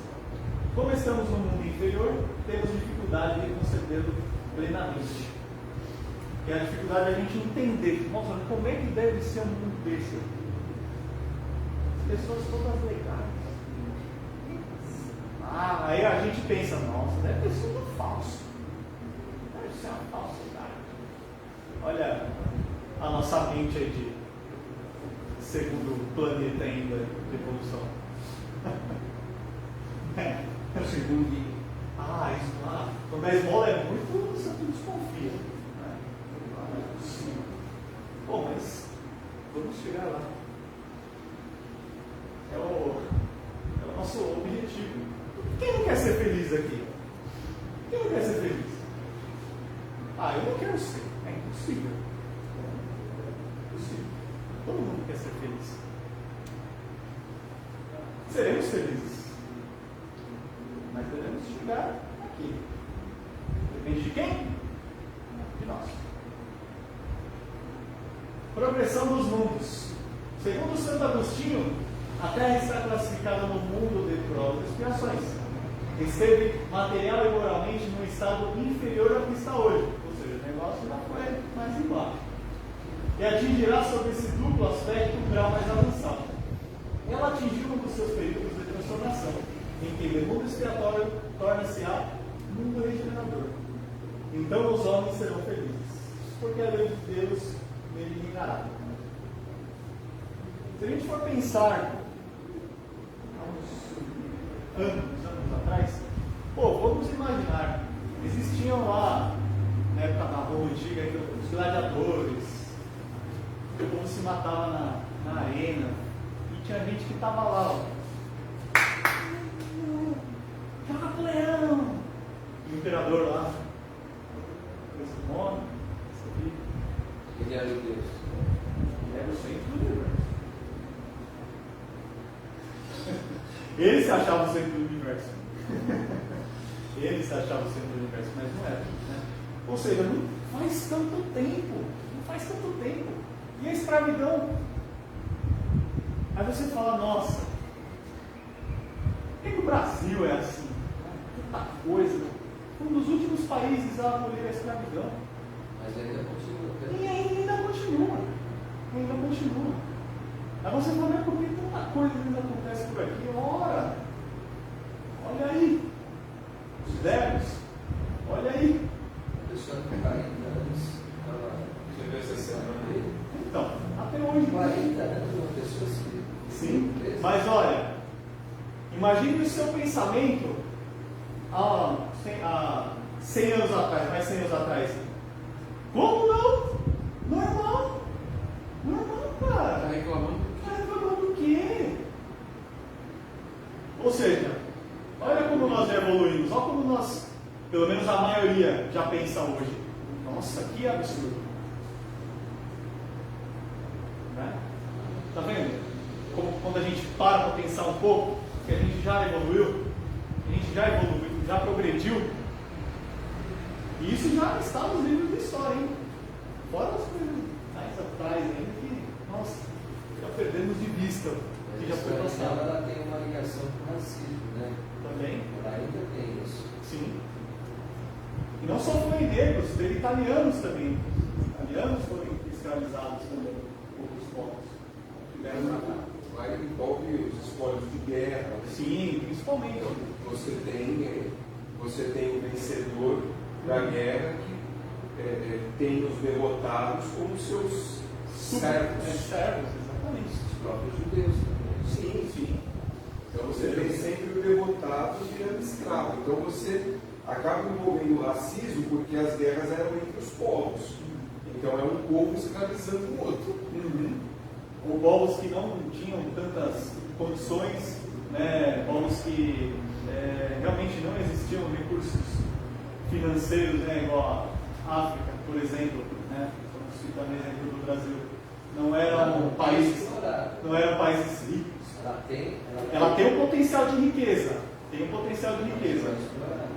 Como estamos no mundo inferior, temos dificuldade de concebê-lo plenamente. E a dificuldade é a gente entender, nossa, como é que deve ser um mundo desse? As pessoas todas legais. Aí a gente pensa, nossa, deve ter sido falso. Deve ser uma falsidade. Olha a nossa mente aí de segundo planeta ainda de evolução. Segundo dia. Isso lá. Quando a esmola é muito, você desconfia. Bom, mas vamos chegar lá. É o nosso objetivo. Quem não quer ser feliz aqui? Quem não quer ser feliz? Eu não quero ser. É impossível. É impossível. Todo mundo quer ser feliz. Seremos felizes. Mas devemos chegar aqui. Depende de quem? De nós. Progressão dos mundos. Segundo Santo Agostinho, a Terra está classificada no mundo de provas e expiações. Esteve material e moralmente num estado inferior ao que está hoje. Ou seja, o negócio já foi mais embaixo. E atingirá sobre esse duplo aspecto um grau mais avançado. Ela atingiu um dos seus períodos de transformação, em que o mundo expiatório torna-se a mundo regenerador. Então os homens serão felizes, porque a lei de Deus nele reinará. Se a gente for pensar há uns anos atrás, gladiadores, o povo se matava na arena, e tinha gente que estava lá, ó. Napoleão! E o imperador lá, esse nome, Ele era o Deus. ele era o centro do universo. Ele se achava o centro do universo. Ele se achava o centro do universo, mas não era. Né? Ou seja, não faz tanto tempo. Não faz tanto tempo. E a escravidão? Aí você fala, nossa, por que o Brasil é assim? Tanta coisa. Um dos últimos países a abolir a escravidão. Mas ainda continua. E ainda continua. Ainda continua. Aí você fala, mas por que tanta coisa ainda acontece por aqui? Ora, olha aí. Os velhos, olha aí. A pessoa tem 40 anos. Você vê essa semana aí? Então, até hoje. 40 anos uma pessoa se. Sim, mas olha, imagine o seu pensamento há 100 anos atrás, mais 100 anos atrás. Como não? Normal. Normal, cara. Está reclamando? Tá reclamando do quê? Ou seja, olha como nós já evoluímos, olha como nós, pelo menos a maioria, já pensa hoje. Nossa, que absurdo. Né? Tá vendo? Como quando a gente para pensar um pouco, que a gente já evoluiu, já progrediu, e isso já está nos livros de história, hein? Fora as coisas mais atrás ainda que, nossa, já perdemos de vista, que já foi passado. Ela tem uma ligação com o racismo, né? Também. Ela ainda tem isso. Sim. E não só foi negros, teve italianos também. Italianos foram escravizados também, outros povos. Tiveram pra cá. Lá envolve os espólios de guerra. Sim, principalmente. Você tem o vencedor da guerra que tem os derrotados como seus servos. Servos, exatamente. Os próprios judeus também. Sim, sim. Então você tem sempre o derrotado virando escravo. Então você acaba envolvendo o racismo porque as guerras eram entre os povos. Então é um povo escravizando o outro. Ou povos que não tinham tantas condições, né? Povos que realmente não existiam recursos financeiros, né? Igual a África, por exemplo, né? Vamos citar um exemplo do Brasil. Não eram países ricos. Ela tem um potencial de riqueza.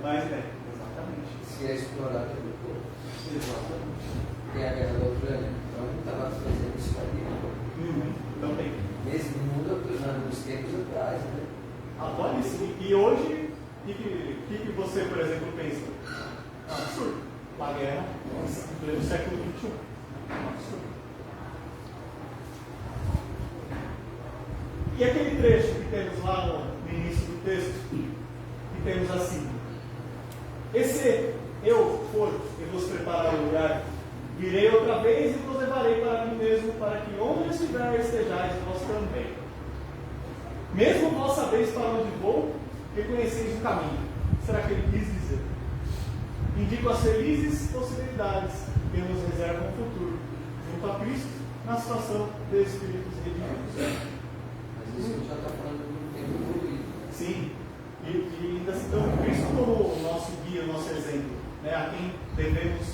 Mas exatamente. Se é explorada pelo povo. Exatamente. Tem a guerra da Ucrânia. Então não estava fazendo isso ali. Também. Nesse mundo, nos tempos atrás, né? Olha isso. E hoje, o que você, por exemplo, pensa? É um absurdo. Uma guerra em pleno século XXI. É um absurdo. E aquele trecho que temos lá no início do texto, que temos assim: e se eu for e vos preparar o lugar, virei outra vez e vos levarei para mim mesmo, para que onde eu estiver estejais vós também. Mesmo vós sabeis para onde vou, reconheceis o caminho. Será que ele quis dizer? Indico as felizes possibilidades que nos reservam um futuro, junto a Cristo, na situação de espíritos redimidos. Mas isso já está falando de um tempo evoluído. Sim, e ainda citando Cristo como o nosso guia, o nosso exemplo, né, a quem devemos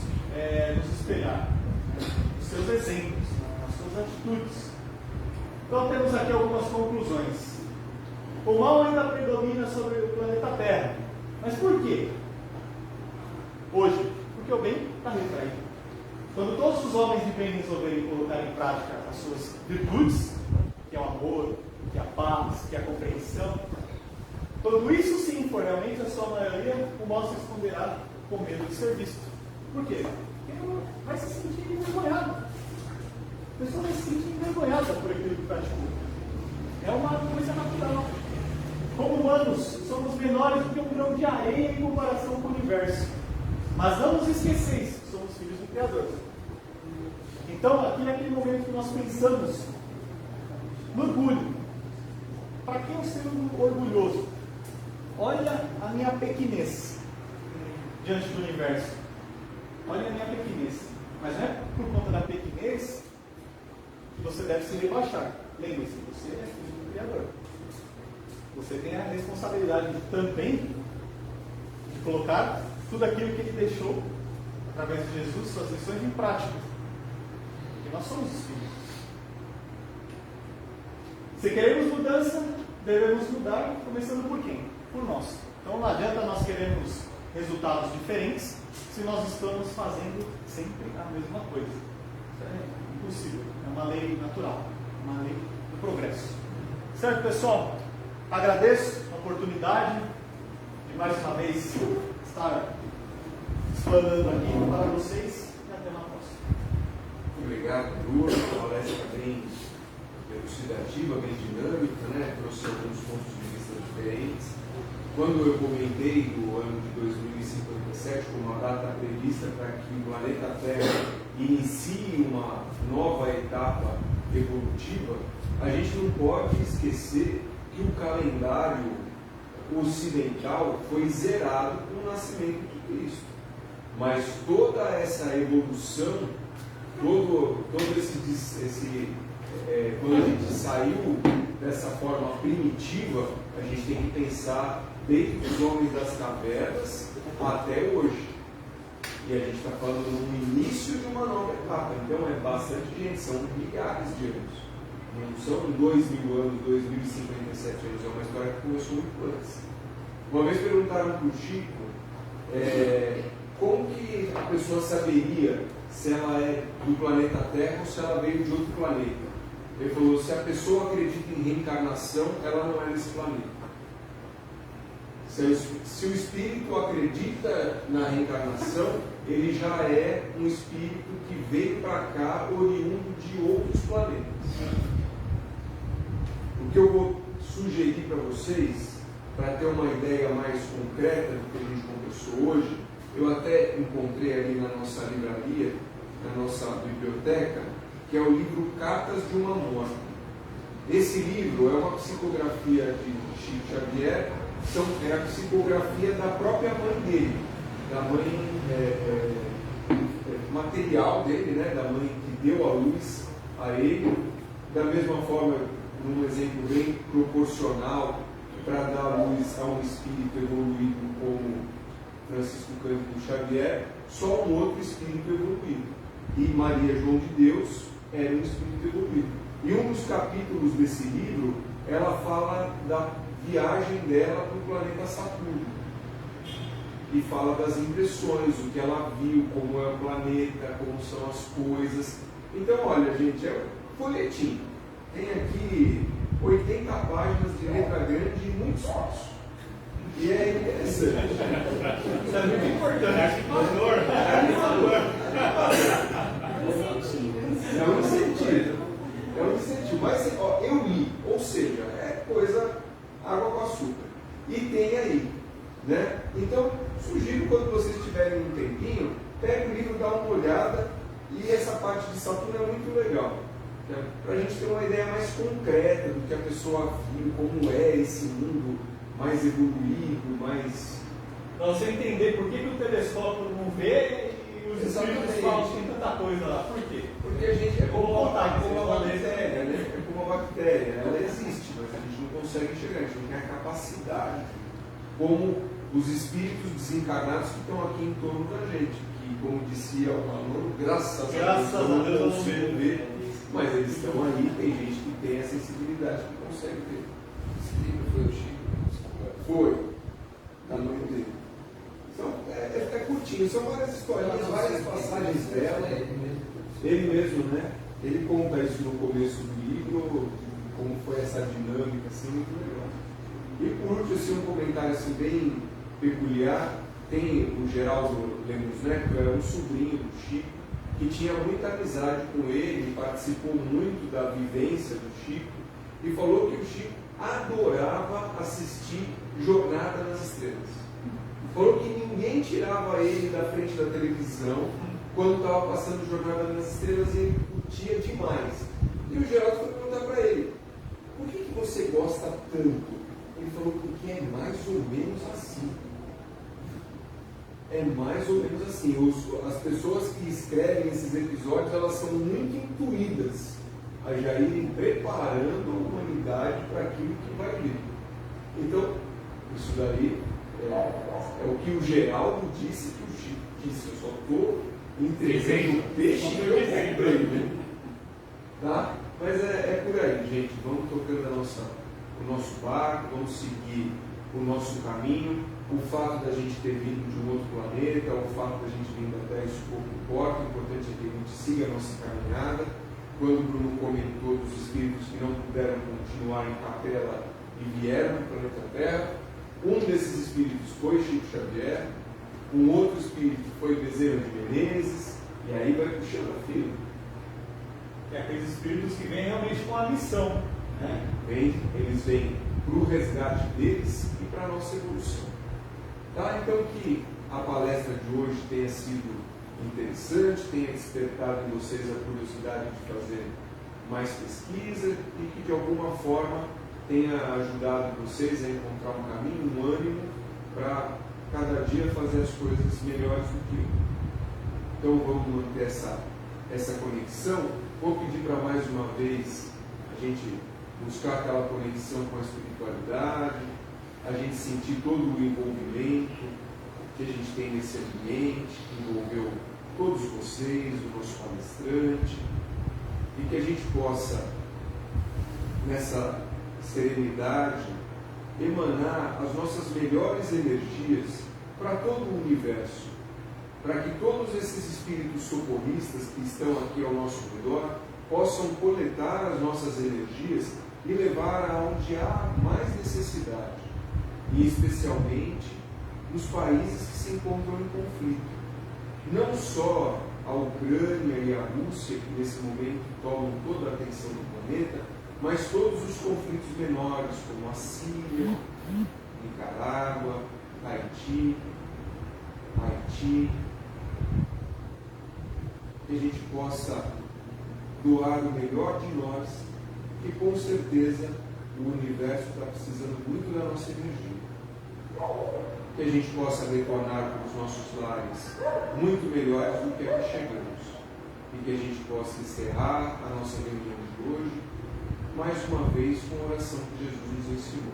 nos espelhar, os seus exemplos, as suas atitudes. Então temos aqui algumas conclusões. O mal ainda predomina sobre o planeta Terra. Mas por quê? Hoje, porque o bem está retraído. Quando todos os homens de bem resolverem colocar em prática as suas virtudes, que é o amor, que é a paz, que é a compreensão, quando isso sim for realmente a sua maioria, o mal se esconderá com medo de ser visto. Por quê? Porque ela vai se sentir envergonhada. A pessoa vai se sentir envergonhada por aquilo que praticou. É uma coisa natural. Como humanos, somos menores do que um grão de areia em comparação com o universo. Mas não nos esqueceis, somos filhos do Criador. Então, aqui é aquele momento que nós pensamos no orgulho. Para que eu ser orgulhoso? Olha a minha pequenez diante do universo. Olha a minha pequenez. Mas não é por conta da pequenez que você deve se rebaixar. Lembre-se, você é filho do Criador. Você tem a responsabilidade também de colocar tudo aquilo que Ele deixou, através de Jesus, suas lições em prática. Porque nós somos espíritos. Se queremos mudança, devemos mudar, começando por quem? Por nós. Então não adianta nós queremos resultados diferentes se nós estamos fazendo sempre a mesma coisa. Isso é impossível. É uma lei natural, uma lei do progresso. Certo, pessoal? Agradeço a oportunidade de mais uma vez estar explanando aqui para vocês e até na próxima. Obrigado, Bruno. A palestra bem elucidativa, bem dinâmica, né? Trouxe alguns pontos de vista diferentes. Quando eu comentei do ano de 2057 como uma data prevista para que o planeta Terra inicie uma nova etapa evolutiva, a gente não pode esquecer que o calendário ocidental foi zerado com o nascimento de Cristo. Mas toda essa evolução, todo esse quando a gente saiu dessa forma primitiva, a gente tem que pensar desde os homens das cavernas até hoje. E a gente está falando no início de uma nova etapa. Então é bastante gente, são milhares de anos. Não são 2.000 anos, 2.057 anos, é uma história que começou muito antes. Uma vez perguntaram para o Chico como que a pessoa saberia se ela é do planeta Terra ou se ela veio de outro planeta. Ele falou, se a pessoa acredita em reencarnação, ela não é desse planeta. Se o espírito acredita na reencarnação, ele já é um espírito que veio para cá oriundo de outros planetas. O que eu vou sugerir para vocês, para ter uma ideia mais concreta do que a gente conversou hoje, eu até encontrei ali na nossa livraria, na nossa biblioteca, que é o livro Cartas de uma Morta. Esse livro é uma psicografia de Chico Xavier, é a psicografia da própria mãe dele, da mãe material dele, né, da mãe que deu a luz a ele, da mesma forma, num exemplo bem proporcional, para dar luz a um espírito evoluído como Francisco Cândido Xavier, só um outro espírito evoluído. E Maria João de Deus era um espírito evoluído. E um dos capítulos desse livro, ela fala da viagem dela para o planeta Saturno. E fala das impressões, o que ela viu, como é o planeta, como são as coisas. Então, olha, gente, é um folhetim. Tem aqui 80 páginas de letra grande e muito espaço. E é interessante. Isso é muito importante. É um incentivo. Mas ó, eu li, ou seja, é coisa água com açúcar. E tem aí. Né? Então, sugiro quando vocês tiverem um tempinho, pegue o livro, dá uma olhada. E essa parte de Saturno é muito legal. Né? Para a gente ter uma ideia mais concreta do que a pessoa viu, como é esse mundo mais evoluído, mais... Para você entender por que o telescópio não vê e os espíritos falam que tem tanta coisa lá. Por quê? Porque a gente é como uma bactéria, né? É como uma bactéria, ela existe, mas a gente não consegue enxergar, a gente não tem a capacidade, como os espíritos desencarnados que estão aqui em torno da gente, que, como dizia o aluno, graças a Deus não consigo ver, mas eles estão aí, tem gente que tem a sensibilidade que consegue ver. Esse livro foi o Chico? Foi, da mãe dele. Então, é curtinho, são várias historinhas, várias passagens dela. Ele mesmo, né? Ele conta isso no começo do livro, como foi essa dinâmica, assim, muito legal. E por último, assim, um comentário assim, bem peculiar, tem o Geraldo Lemos Neto, era um sobrinho do Chico, que tinha muita amizade com ele, participou muito da vivência do Chico, e falou que o Chico adorava assistir Jornada nas Estrelas. Falou que ninguém tirava ele da frente da televisão quando estava passando Jornada nas Estrelas e ele curtia demais. E o Geraldo foi perguntar para ele, por que você gosta tanto? Ele falou, porque é mais ou menos assim. É mais ou menos assim. As pessoas que escrevem esses episódios, elas são muito intuídas a já irem preparando a humanidade para aquilo que vai vir. Então, isso daí é o que o Geraldo disse que o Chico disse. Eu só estou entregando o peixe que eu comprei, né? Tá? Mas é por aí, gente. Vamos tocando o nosso barco, vamos seguir o nosso caminho. O fato da gente ter vindo de um outro planeta, o fato da gente vir da Terra, isso pouco importa. O importante é que a gente siga a nossa caminhada. Quando o Bruno comentou dos espíritos que não puderam continuar em capela e vieram para o planeta Terra, um desses espíritos foi Chico Xavier, um outro espírito foi Bezerra de Menezes, e aí vai puxando a fila. É aqueles espíritos que vêm realmente com a missão, né? Eles vêm para o resgate deles e para a nossa evolução. Tá? Então que a palestra de hoje tenha sido interessante, tenha despertado em vocês a curiosidade de fazer mais pesquisa e que de alguma forma tenha ajudado vocês a encontrar um caminho, um ânimo para cada dia fazer as coisas melhores do que eu. Então vamos manter essa conexão. Vou pedir para mais uma vez a gente buscar aquela conexão com a espiritualidade, a gente sentir todo o envolvimento que a gente tem nesse ambiente, que envolveu todos vocês, o nosso palestrante, e que a gente possa, nessa serenidade, emanar as nossas melhores energias para todo o universo, para que todos esses espíritos socorristas que estão aqui ao nosso redor possam coletar as nossas energias e levar aonde há mais necessidade, e especialmente nos países que se encontram em conflito. Não só a Ucrânia e a Rússia, que nesse momento tomam toda a atenção do planeta, mas todos os conflitos menores, como a Síria, Nicarágua, Haiti, que a gente possa doar o melhor de nós, que com certeza o universo está precisando muito da nossa energia. Que a gente possa retornar para os nossos lares muito melhores do que aqui chegamos. E que a gente possa encerrar a nossa reunião de hoje, mais uma vez, com a oração que Jesus nos ensinou.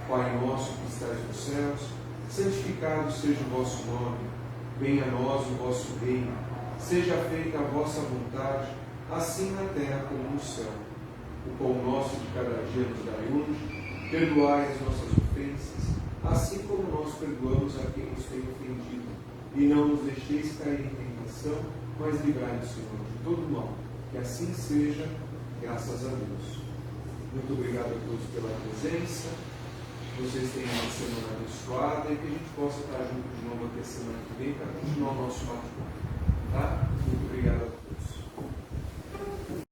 Pai nosso que estais nos céus, santificado seja o vosso nome, venha a nós o vosso reino, seja feita a vossa vontade, assim na terra como no céu. O pão nosso de cada dia nos dai hoje, perdoai as nossas ofensas, assim como nós perdoamos a quem nos tem ofendido. E não nos deixeis cair em tentação, mas livrai-nos, Senhor, de todo mal. Que assim seja, graças a Deus. Muito obrigado a todos pela presença. Que vocês tenham uma semana abençoada e que a gente possa estar junto de novo até a semana que vem para continuar o nosso bate-papo. Tá? Muito obrigado a todos.